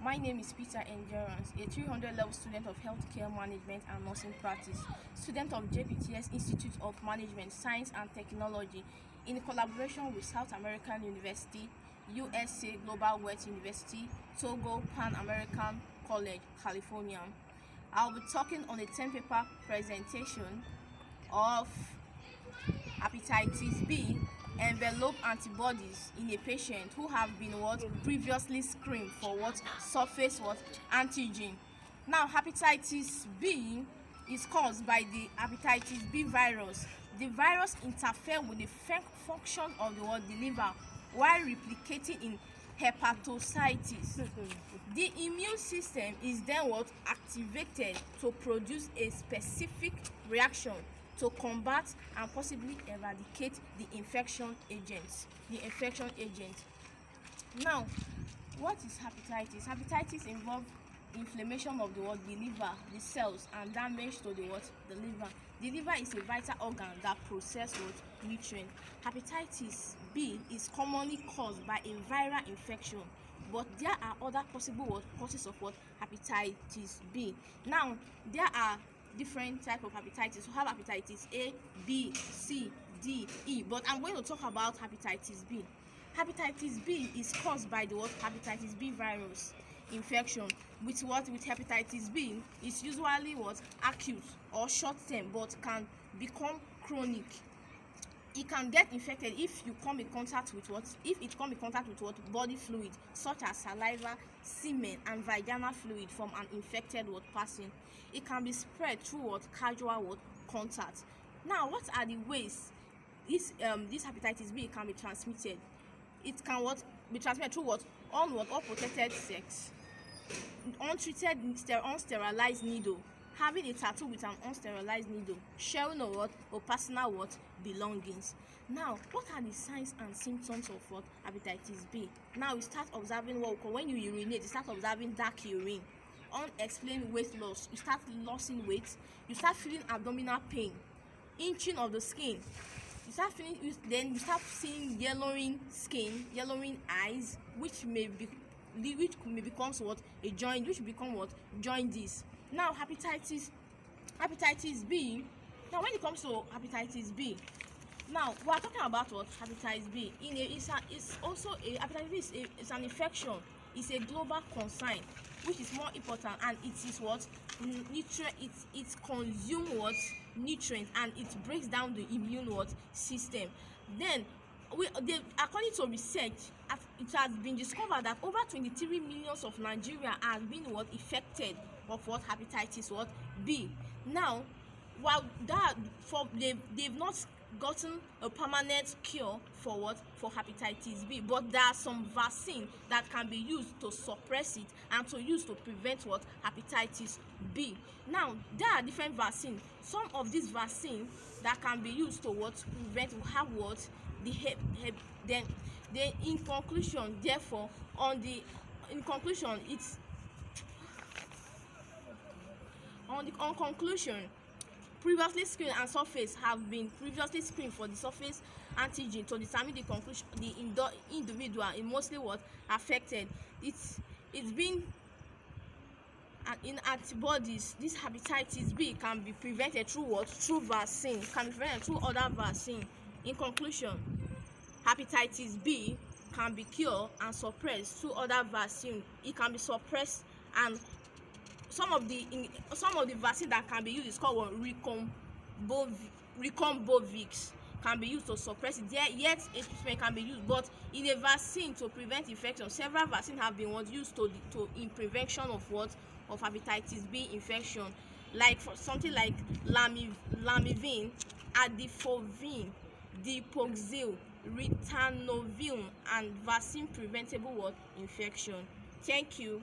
My name is Peter Endurance, a 300-level student of Healthcare Management and Nursing Practice, student of JPTS Institute of Management, Science and Technology, in collaboration with South American University, USA Global West University, Togo Pan American College, California. I'll be talking on a 10-paper presentation of hepatitis B, envelope antibodies in a patient who have been previously screened for surface antigen. Now, hepatitis B is caused by the hepatitis B virus. The virus interferes with the function of the liver while replicating in hepatocytes. The immune system is then activated to produce a specific reaction to combat and possibly eradicate the infection agent. Now, what is hepatitis? Hepatitis involves inflammation of the liver, the cells, and damage to the liver. The liver is a vital organ that processes nutrients. Hepatitis B is commonly caused by a viral infection, but there are other possible causes of hepatitis B. Now, there are different types of hepatitis. We have hepatitis A, B, C, D, E, but I'm going to talk about hepatitis B. Hepatitis B is caused by the hepatitis B virus infection. With hepatitis B is usually acute or short term, but can become chronic. It can get infected if it come in contact with body fluid such as saliva, semen, and vaginal fluid from an infected person. It can be spread through casual contact. Now, what are the ways this hepatitis B can be transmitted? It can be transmitted through unprotected sex, untreated unsterilized needle, having a tattoo with an unsterilized needle, sharing or personal belongings. Now, what are the signs and symptoms of hepatitis B? Now, we start observing when you urinate, you start observing dark urine, unexplained weight loss, you start losing weight, you start feeling abdominal pain, inching of the skin, you start seeing yellowing skin, yellowing eyes, which may become a joint, which become jaundice. Now, hepatitis B. Now, when it comes to hepatitis B, now we are talking about hepatitis B. Hepatitis B is an infection. It's a global concern, which is more important, and it is it consumes nutrients, and it breaks down the immune system. Then, according to research, it has been discovered that over 23 million of Nigeria have been affected of hepatitis B. Now, while they've not gotten a permanent cure for hepatitis B, but there are some vaccines that can be used to suppress it and to prevent hepatitis B. Now, there are different vaccines. Some of these vaccines that can be used to prevent have then in conclusion, therefore, on conclusion, previously screened and surface have been previously screened for the surface antigen to determine the individual is mostly affected. It's been in antibodies. This hepatitis B can be prevented through vaccine, can be prevented through other vaccine. In conclusion, hepatitis B can be cured and suppressed through other vaccine. It can be suppressed, and some of the vaccine that can be used is called Ricombovix, can be used to suppress it. Yet a treatment can be used, but in a vaccine to prevent infection, several vaccines have been used in prevention of hepatitis B infection, like something like lamivin, adifovin, dipoxil, ritonavir, and vaccine preventable infection. Thank you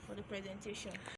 for the presentation.